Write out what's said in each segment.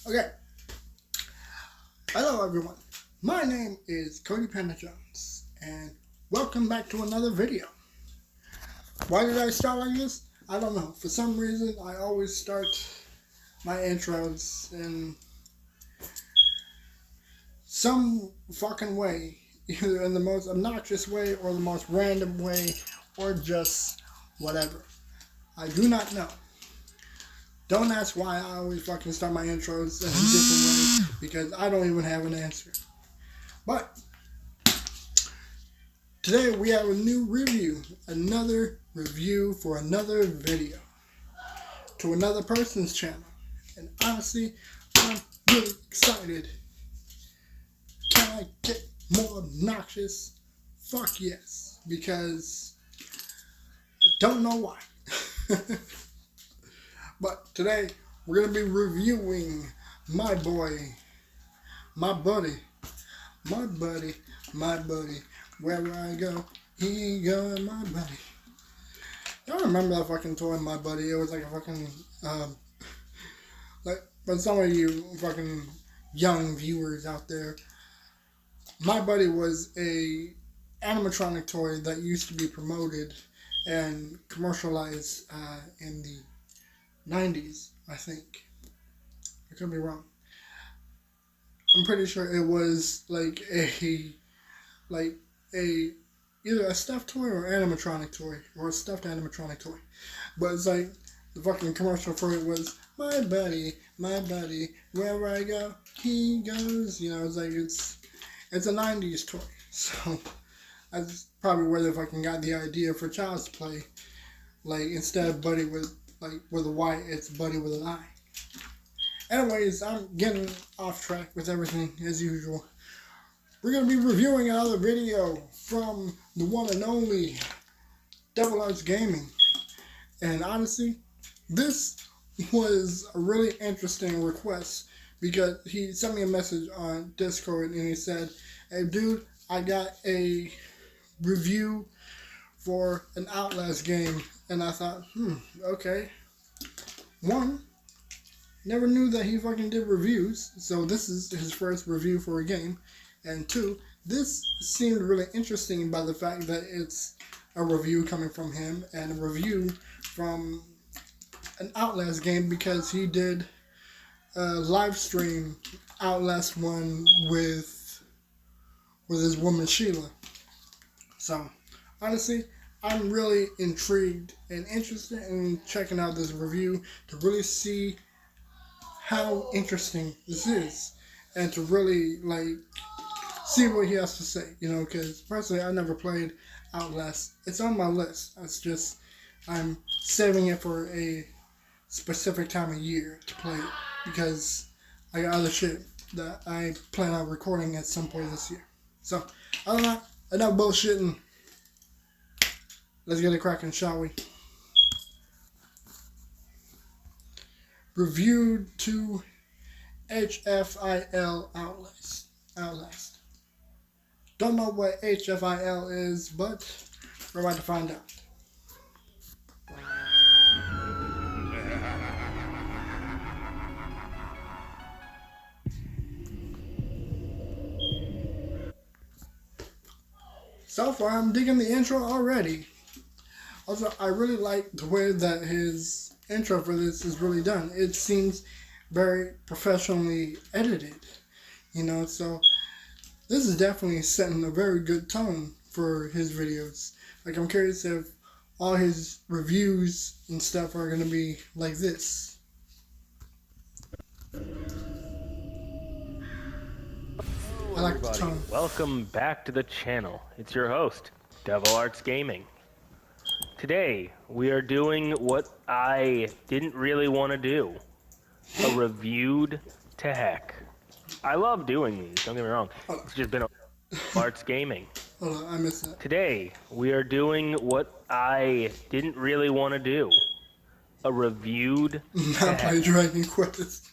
Okay. Hello, everyone. My name is Cody Panda Jones, and welcome back to another video. Why did I start like this? I don't know. For some reason, I always start my intros in some fucking way, either in the most obnoxious way or the most random way, or just whatever. I do not know. Don't ask why I always fucking start my intros in different ways, because I don't even have an answer. But today we have a new review, another review for another video to another person's channel. And honestly, I'm really excited. Can I get more obnoxious? Fuck yes, because I don't know why. But today we're going to be reviewing my boy, my buddy, wherever I go, he going, my buddy. Y'all remember that fucking toy, My Buddy? It was like a fucking, like, for some of you fucking young viewers out there, My Buddy was a animatronic toy that used to be promoted and commercialized in the 90s, I think. I could be wrong. I'm pretty sure it was like either a stuffed toy or animatronic toy, or a stuffed animatronic toy. But it's like the fucking commercial for it was my buddy, wherever I go, he goes. You know, it's like it's a 90s toy. So that's probably where they fucking got the idea for Child's Play. Like, instead of buddy with a Y, it's buddy with an I. Anyways, I'm getting off track with everything as usual. We're going to be reviewing another video from the one and only Devilartsgaming. And honestly, this was a really interesting request because he sent me a message on Discord and he said, "Hey dude, I got a review for an Outlast game." And I thought, okay. One, never knew that he fucking did reviews, so this is his first review for a game. And two, this seemed really interesting by the fact that it's a review coming from him and a review from an Outlast game, because he did a live stream Outlast 1 with his woman Sheila. So, honestly, I'm really intrigued and interested in checking out this review to really see how interesting this is and to really, like, see what he has to say, you know, because personally I never played Outlast. It's on my list. It's just I'm saving it for a specific time of year to play it, because I got other shit that I plan on recording at some point this year. So, other than that, enough bullshitting. Let's get it cracking, shall we? Review to HFIL Outlast. Don't know what HFIL is, but we're about to find out. So far, I'm digging the intro already. Also, I really like the way that his intro for this is really done. It seems very professionally edited, you know, so this is definitely setting a very good tone for his videos. Like, I'm curious if all his reviews and stuff are going to be like this. I like the tone. Welcome back to the channel. It's your host, Devilartsgaming. Today, we are doing what I didn't really want to do. A reviewed to heck. I love doing these, don't get me wrong. It's just been a Devilartsgaming. Hold on, I missed that. Today, we are doing what I didn't really want to do. A reviewed Not play Dragon Quest.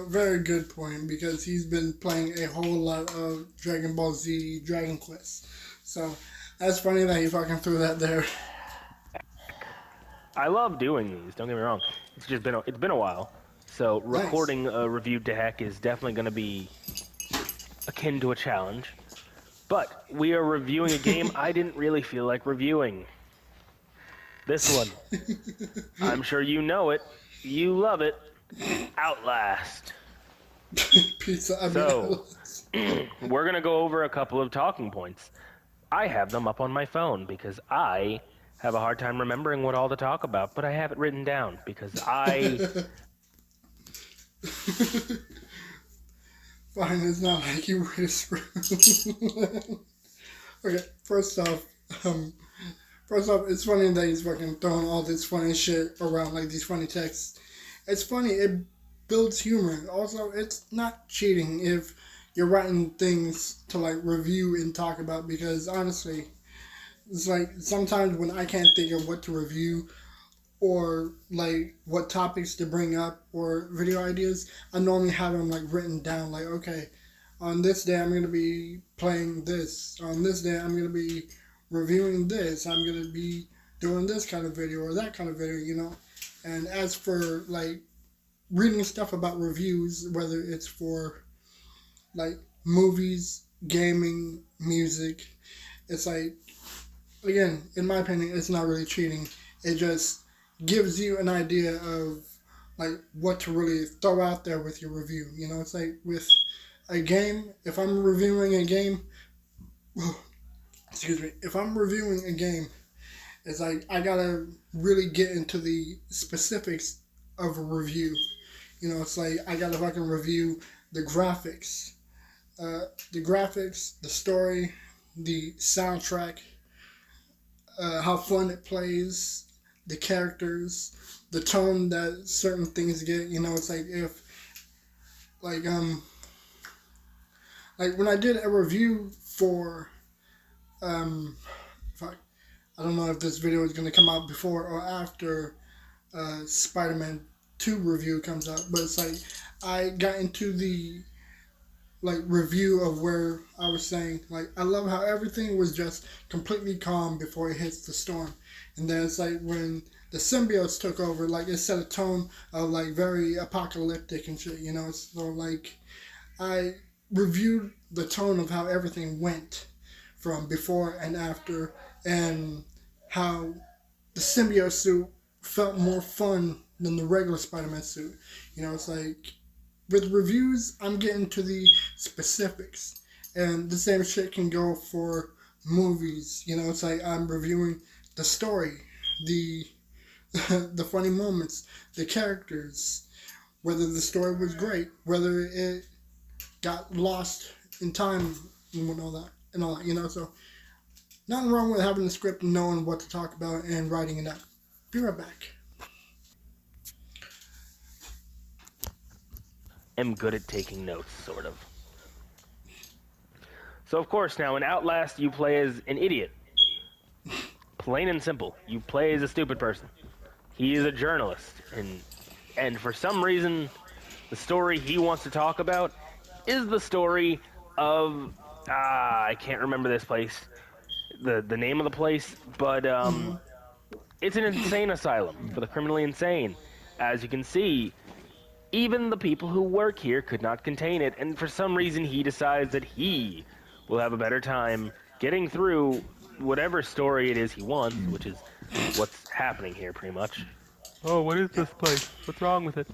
Very good point, because he's been playing a whole lot of Dragon Ball Z Dragon Quest. So, that's funny that he fucking threw that there. I love doing these. Don't get me wrong. It's been a while. So Nice. recording a review deck is definitely going to be akin to a challenge. But we are reviewing a game I didn't really feel like reviewing. This one. I'm sure you know it. You love it. Outlast. Pizza. I mean, So, we're going to go over a couple of talking points. I have them up on my phone because I have a hard time remembering what all to talk about, but I have it written down because I... fine. It's not like you were screw. Okay. Um, first off, it's funny that he's fucking throwing all this funny shit around, like these funny texts. It's funny. It builds humor. Also, it's not cheating if you're writing things to like review and talk about, because honestly, it's like sometimes when I can't think of what to review or like what topics to bring up or video ideas, I normally have them like written down. Like, okay, on this day I'm gonna be playing this. On this day I'm gonna be reviewing this. I'm gonna be doing this kind of video or that kind of video, you know. And as for like reading stuff about reviews, whether it's for like movies, gaming, music, it's like, again, in my opinion, it's not really cheating. It just gives you an idea of like what to really throw out there with your review. You know, it's like with a game. If I'm reviewing a game, excuse me, if I'm reviewing a game, it's like I gotta really get into the specifics of a review. You know, it's like I gotta fucking review the graphics, the story, the soundtrack, how fun it plays, the characters, the tone that certain things get. You know, it's like if like like when I did a review for fuck, I don't know if this video is gonna come out before or after Spider-Man 2 review comes out, but it's like I got into the like review of where I was saying like I love how everything was just completely calm before it hits the storm, and then it's like when the symbiotes took over, like it set a tone of like very apocalyptic and shit, you know. So like I reviewed the tone of how everything went from before and after, and how the symbiote suit felt more fun than the regular Spider-Man suit. You know, it's like with reviews, I'm getting to the specifics, and the same shit can go for movies. You know, it's like I'm reviewing the story, the the funny moments, the characters, whether the story was great, whether it got lost in time, and all that, and all that. You know, so nothing wrong with having a script and knowing what to talk about and writing it up. Be right back. am good at taking notes, sort of. So, of course, now in Outlast, you play as an idiot. Plain and simple. You play as a stupid person. He is a journalist, and for some reason, the story he wants to talk about is the story of I can't remember this place, the name of the place, but it's an insane asylum for the criminally insane. As you can see, even the people who work here could not contain it, and for some reason he decides that he will have a better time getting through whatever story it is he wants, which is what's happening here pretty much. Oh, what is this place? What's wrong with it?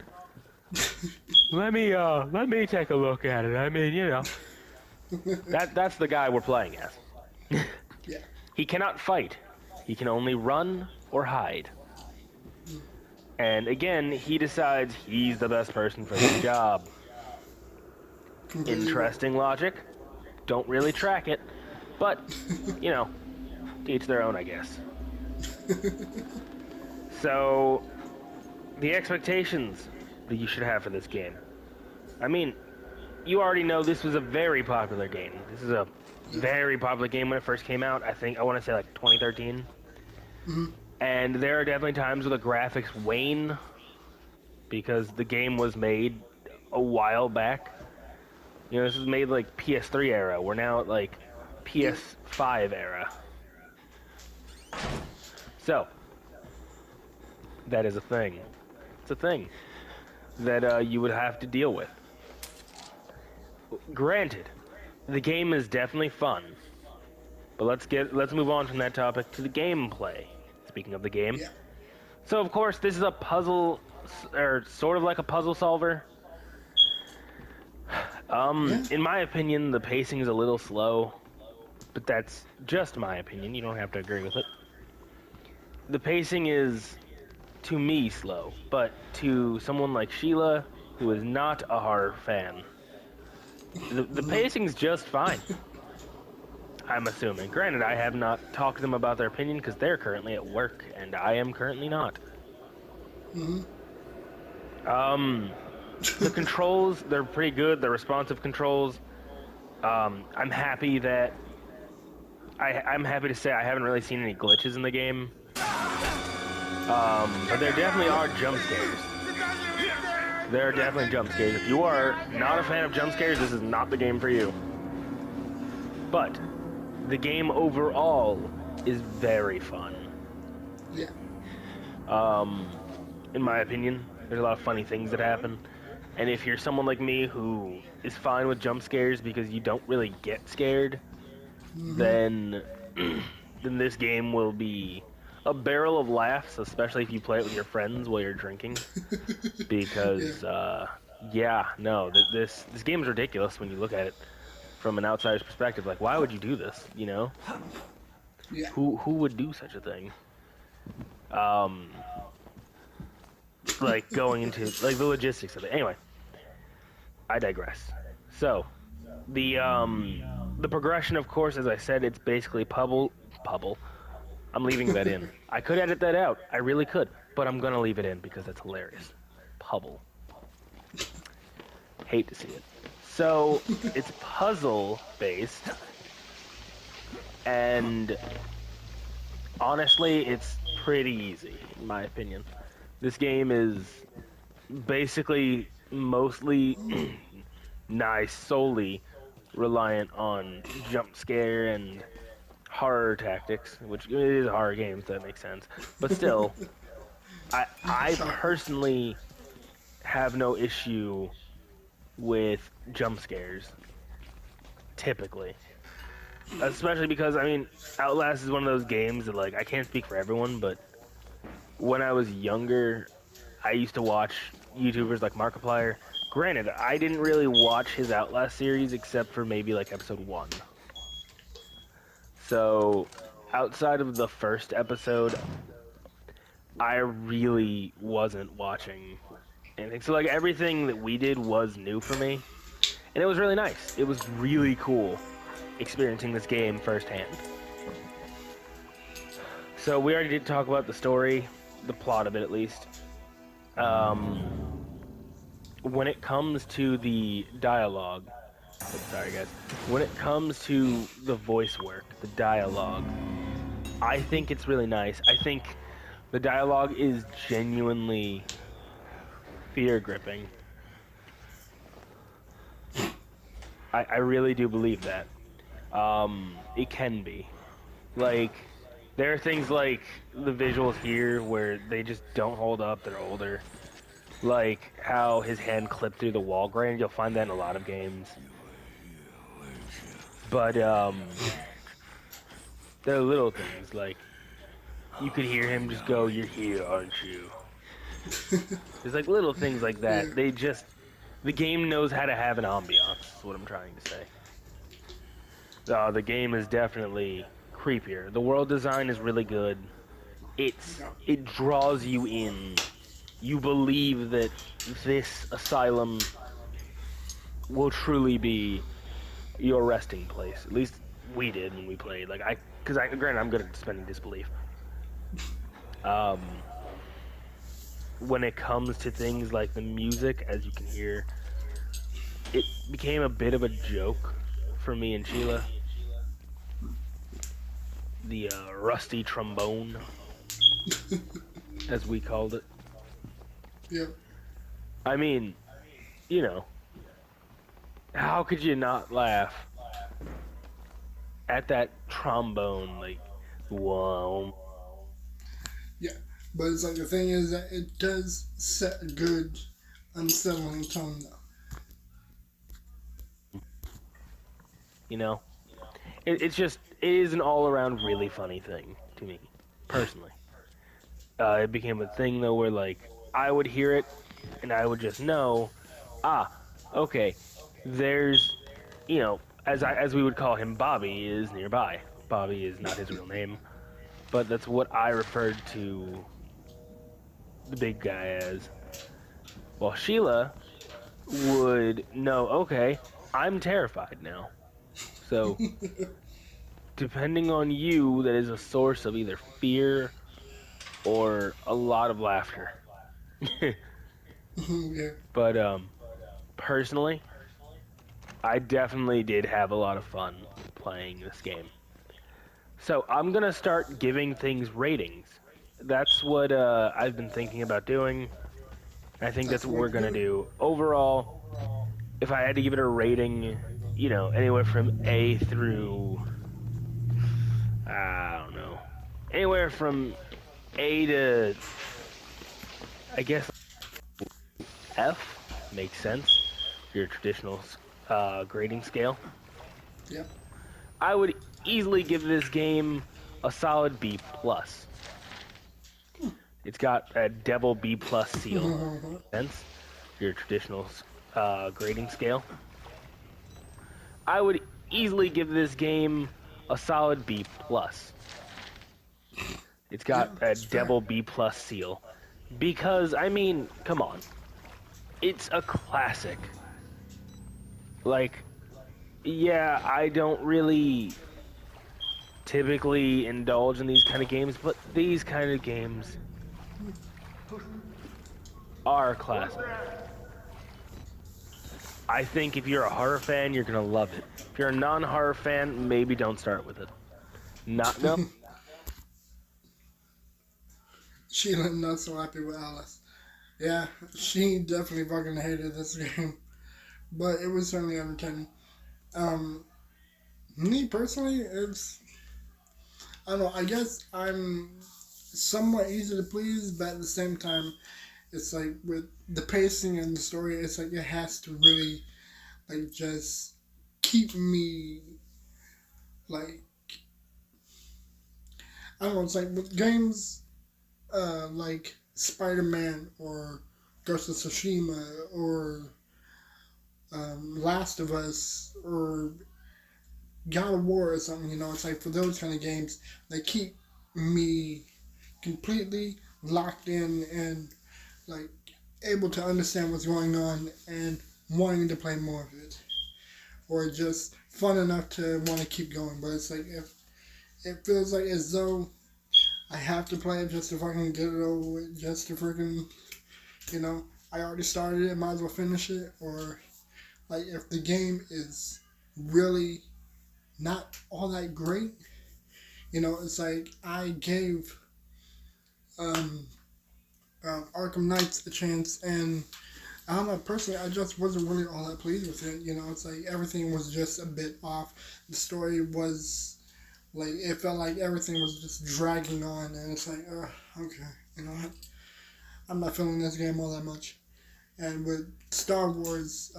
Let me take a look at it. I mean, you know. That's the guy we're playing as. Yeah. He cannot fight. He can only run or hide. And again, he decides he's the best person for the job. Completely Interesting logic. Don't really track it. But, you know, to each their own, I guess. So, the expectations that you should have for this game. I mean, you already know this was a very popular game. This is a very popular game when it first came out. I want to say like 2013. Mm-hmm. And there are definitely times where the graphics wane because the game was made a while back. You know, this is made like PS3 era. We're now at like PS5 era. So, That is a thing. It's a thing that you would have to deal with. Granted, the game is definitely fun, but let's move on from that topic to the gameplay. Speaking of the game, Yeah. so of course this is a puzzle, or sort of like a puzzle solver. Yeah. In my opinion, the pacing is a little slow, but that's just my opinion. You don't have to agree with it. The pacing is, to me, slow, but to someone like Sheila, who is not a horror fan, the pacing's just fine. I'm assuming. Granted, I have not talked to them about their opinion because they're currently at work, and I am currently not. The controls, they're pretty good. They're responsive controls. I'm happy that I'm happy to say I haven't really seen any glitches in the game. But there definitely are jump scares. There are definitely jump scares. If you are not a fan of jump scares, this is not the game for you. But the game overall is very fun. Yeah. In my opinion, there's a lot of funny things that happen. And if you're someone like me who is fine with jump scares because you don't really get scared, then this game will be a barrel of laughs, especially if you play it with your friends while you're drinking. Because this game is ridiculous when you look at it from an outsider's perspective. Like, why would you do this? You know, Yeah. who would do such a thing? Like going into like the logistics of it. Anyway, I digress. So, the progression, of course, as I said, it's basically pubble. I'm leaving that in. I could edit that out. I really could, but I'm gonna leave it in because it's hilarious. Pubble. Hate to see it. So it's puzzle based, and honestly, it's pretty easy in my opinion. This game is basically mostly solely reliant on jump scare and horror tactics, which it is a horror game, if that makes sense. But still, I personally have no issue with jump scares, typically. Especially because, I mean, Outlast is one of those games that, like, I can't speak for everyone, but when I was younger, I used to watch YouTubers like Markiplier. Granted, I didn't really watch his Outlast series except for maybe, like, episode 1. So, outside of the first episode, I really wasn't watching anything. So, like, everything that we did was new for me. And it was really nice. It was really cool experiencing this game firsthand. So, we already did talk about the story, the plot of it at least. When it comes to the dialogue, sorry guys, when it comes to the voice work, the dialogue, I think it's really nice. I think the dialogue is genuinely fear-gripping. I really do believe that. It can be. Like, there are things like the visuals here where they just don't hold up, they're older. Like how his hand clipped through the wall. Granted, you'll find that in a lot of games. But, there are little things, like, you could hear him just go, "You're here, aren't you?" There's, like, little things like that. Yeah. They just, the game knows how to have an ambiance, is what I'm trying to say. The game is definitely creepier. The world design is really good. It draws you in. You believe that this asylum will truly be your resting place. At least we did when we played. Like, granted, I'm good at suspending disbelief. When it comes to things like the music, as you can hear, it became a bit of a joke for me and Sheila. The rusty trombone, as we called it. Yeah. I mean, you know, how could you not laugh at that trombone, like, whoa. Yeah. But it's like the thing is that it does set a good, unsettling tone, though. You know, it's just it is an all around really funny thing to me personally. It became a thing though where like I would hear it and I would just know, ah, okay, there's, as we would call him, Bobby is nearby. Bobby is not his real name, but that's what I referred to the big guy as. Well, Sheila would know, okay, I'm terrified now. So, depending on you, that is a source of either fear or a lot of laughter. Yeah. But personally, I definitely did have a lot of fun playing this game. So I'm gonna start giving things ratings. That's what I've been thinking about doing. I think that's That's what the way we're to gonna do it. do. Overall, if I had to give it a rating, anywhere from A through, I don't know, anywhere from A to, I guess, F makes sense. Your traditional grading scale. Yep. I would easily give this game a solid B plus. It's got a Devil B plus seal. Sense your traditional grading scale. I would easily give this game a solid B plus. It's Yeah, got a it's fair. Devil B plus seal because I mean, come on, it's a classic. Like, yeah, I don't really typically indulge in these kind of games, but these kind of games are classic. I think if you're a horror fan, you're gonna love it. If you're a non-horror fan, maybe don't start with it. Not no. Sheila not so happy with Alice. Yeah, she definitely fucking hated this game, but it was certainly entertaining. Um, Me personally, I don't know. I guess I'm somewhat easy to please, but at the same time, it's like with the pacing and the story, it's like it has to really like just keep me like I don't know. It's like with games like Spider Man or Ghost of Tsushima or Last of Us or God of War or something. It's like for those kind of games, they keep me completely locked in and like able to understand what's going on and wanting to play more of it, or just fun enough to want to keep going. But it's like if it feels like as though I have to play it just to fucking get it over with, just to freaking, you know, I already started it, might as well finish it, or like if the game is really not all that great, it's like I gave um, Arkham Knights a chance, and I don't know, personally, I just wasn't really all that pleased with it. It's like everything was just a bit off. The story was like, it felt like everything was just dragging on, and it's like, okay, you know what? I'm not feeling this game all that much. And with Star Wars,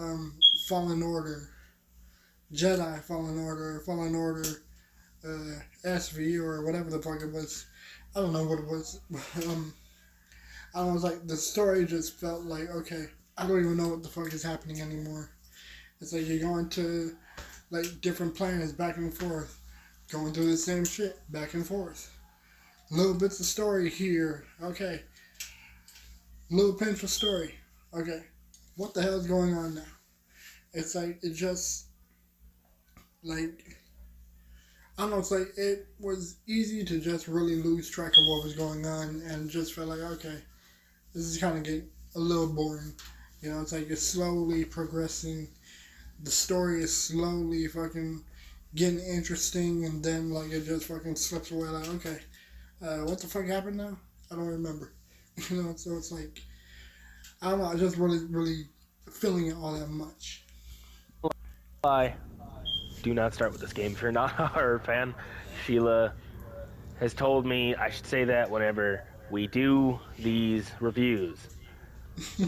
Fallen Order, Jedi Fallen Order, SV, or whatever the fuck it was. I don't know what it was. I was like, the story just felt like, okay, I don't even know what the fuck is happening anymore. It's like you're going to like different planets back and forth, going through the same shit back and forth. Little bits of story here, okay. Little pinch of story, okay. What the hell is going on now? It's like it just like I don't know. It's like it was easy to just really lose track of what was going on, and just felt like, okay, this is kind of getting a little boring. It's like it's slowly progressing. The story is slowly fucking getting interesting, and then like it just fucking slips away. Like, okay, what the fuck happened now? I don't remember. So it's like I don't know. I just really feeling it all that much. Bye. Do not start with this game if you're not a horror fan. Sheila has told me I should say that whenever we do these reviews.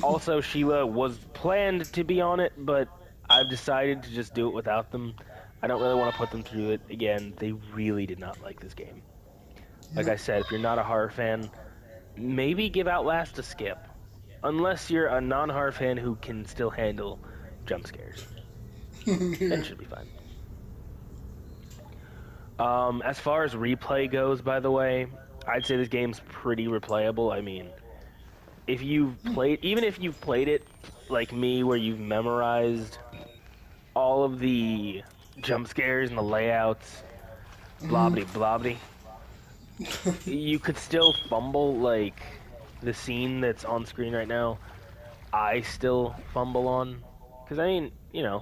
Also, Sheila was planned to be on it, but I've decided to just do it without them. I don't really want to put them through it again. They really did not like this game. Like I said, if you're not a horror fan, maybe give Outlast a skip. Unless you're a non-horror fan who can still handle jump scares. Then it should be fine. As far as replay goes, by the way, I'd say this game's pretty replayable. I mean, even if you've played it like me, where you've memorized all of the jump scares and the layouts, blobbity blobbity, you could still fumble, like the scene that's on screen right now. I still fumble on, because I mean, it's a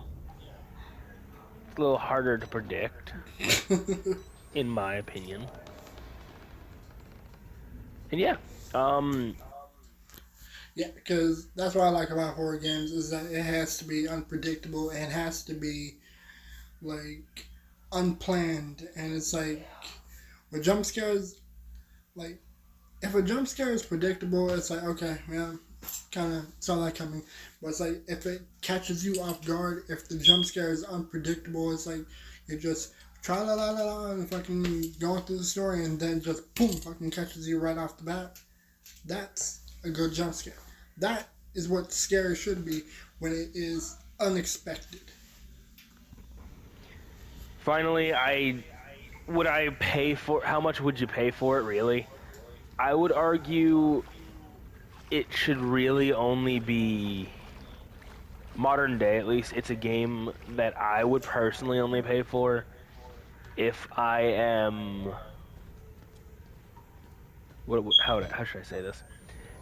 little harder to predict, in my opinion. And yeah, Yeah, because that's what I like about horror games is that it has to be unpredictable and it has to be like unplanned. And it's like with jump scares, like if a jump scare is predictable, it's like okay, yeah, kind of saw that coming. But it's like if it catches you off guard, if the jump scare is unpredictable, it's like you just try la la la la and fucking going through the story and then just boom, fucking catches you right off the bat. That's a good jump scare. That is what scary should be when it is unexpected. finally, how much would you pay for it, really? I would argue it should really only be modern day, at least. It's a game that I would personally only pay for if I am how should I say this?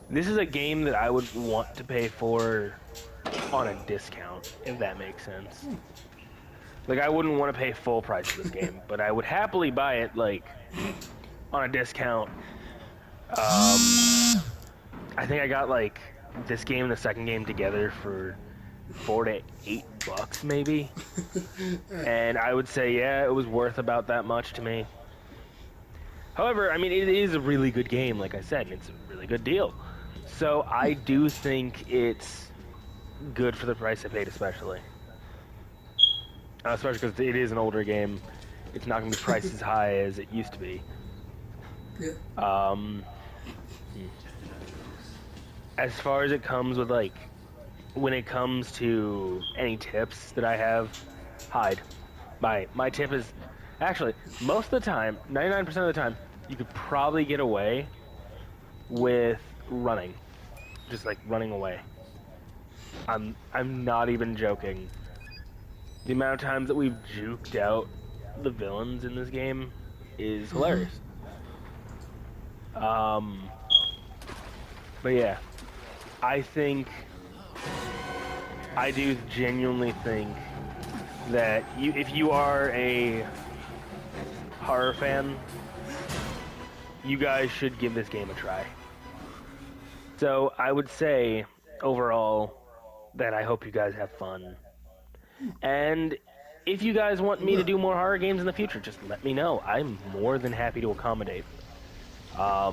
This is a game that I would want to pay for on a discount, if that makes sense. Like, I wouldn't want to pay full price for this game, but I would happily buy it, like, on a discount. I think I got, like, this game and the second game together for $4 to $8, maybe. And I would say, yeah, it was worth about that much to me. However, I mean, it is a really good game, like I said, and it's a really good deal. So I do think it's good for the price I paid, especially. Especially because it is an older game. It's not going to be priced as high as it used to be. Yeah. As far as it comes with, like, when it comes to any tips that I have, hide. My tip is, actually, most of the time, 99% of the time, you could probably get away with running. Just, like, running away. I'm not even joking. The amount of times that we've juked out the villains in this game is hilarious. But yeah, I do genuinely think that if you are a horror fan, you guys should give this game a try. So I would say, overall, that I hope you guys have fun. And if you guys want me to do more horror games in the future, just let me know. I'm more than happy to accommodate. I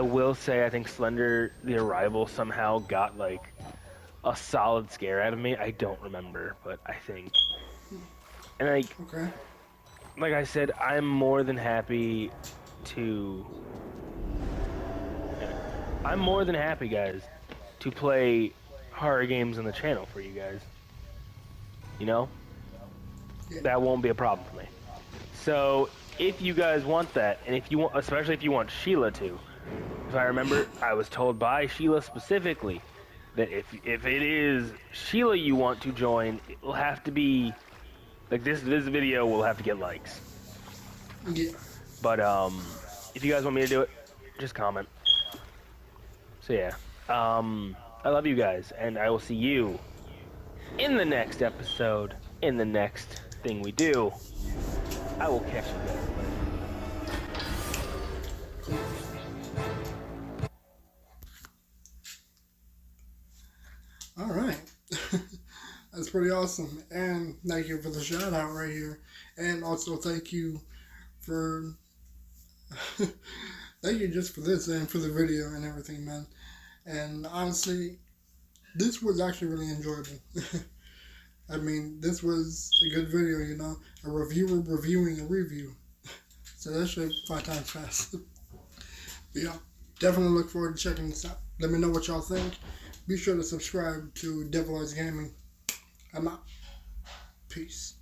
will say I think Slender the Arrival somehow got, like, a solid scare out of me. I don't remember, but I think. And, like I said, I'm more than happy to... I'm more than happy, guys, to play horror games on the channel for you guys. You know? Yeah. That won't be a problem for me. So, if you guys want that, and if you want, especially if you want Sheila to, if I remember, I was told by Sheila specifically that if it is Sheila you want to join, it will have to be, like, this video will have to get likes. Yeah. But, if you guys want me to do it, just comment. So yeah, I love you guys, and I will see you in the next episode, in the next thing we do. I will catch you guys later. All right. That's pretty awesome. And thank you for the shout out right here. And also thank you for thank you just for this and for the video and everything, man. And honestly, this was actually really enjoyable. I mean, this was a good video, you know, a reviewer reviewing a review. So that shit 5 times fast. But yeah, definitely look forward to checking this out. Let me know what y'all think. Be sure to subscribe to Devilartsgaming. I'm out. Peace.